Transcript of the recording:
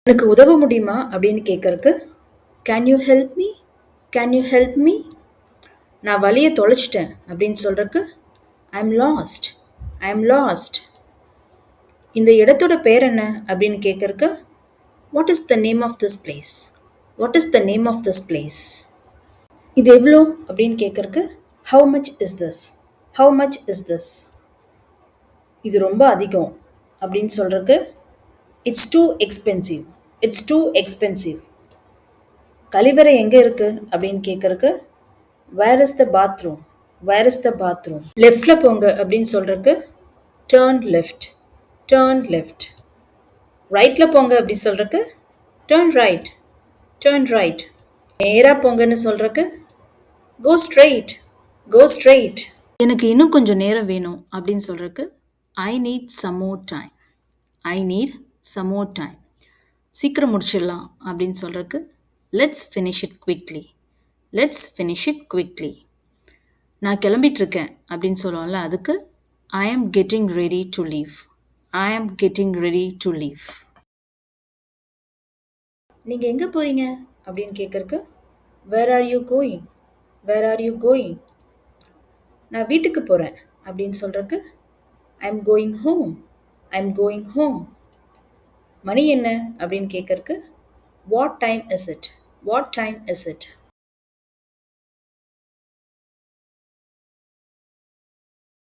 எனக்கு உதவ முடியுமா அப்படின்னு கேட்கறக்கு can you help me, can you help me. நான் வழியை தொலைச்சிட்டேன் அப்படின்னு சொல்றதுக்கு I am lost, I am lost. இந்த இடத்தோட பேர் என்ன அப்படின்னு கேட்கறக்கு what is the name of this place, what is the name of this place. இது எவ்வளோ அப்படின்னு கேட்கறக்கு how much is this, how much is this. இது ரொம்ப அதிகம் அப்படின்னு சொல்றதுக்கு it's too expensive, it's too expensive. கழிவறை எங்கே இருக்கு அப்படின்னு கேட்கறக்கு where is the bathroom, where is the bathroom. லெஃப்ட்ல போங்க அப்படின்னு சொல்றதுக்கு டேர்ன் லெஃப்ட், டேர்ன் லெஃப்ட். ரைட்ல போங்க அப்படின்னு சொல்றதுக்கு டேர்ன் ரைட், டேர்ன் ரைட். நேராக போங்கன்னு சொல்றதுக்கு கோ ஸ்ட்ரெயிட், கோ ஸ்ட்ரெயிட். எனக்கு இன்னும் கொஞ்சம் நேரம் வேணும் அப்படின்னு சொல்றதுக்கு I need some more time, I need some more time. சீக்கிரம் முடிச்சிடலாம் அப்படின்னு சொல்றதுக்கு let's finish it quickly, let's finish it quickly. நான் கிளம்பிட்டு இருக்கேன் அப்படின்னு சொல்லுவோம்ல, அதுக்கு I am getting ready to leave, I am getting ready to leave. நீங்கள் எங்கே போகிறீங்க அப்படின்னு கேட்கறக்கு where are you going, where are you going. நான் வீட்டுக்கு போகிறேன் அப்படின்னு சொல்கிறக்கு I am going home, I am going home. மணி என்ன அப்படின்னு கேட்கறக்கு what time is it, what time is it.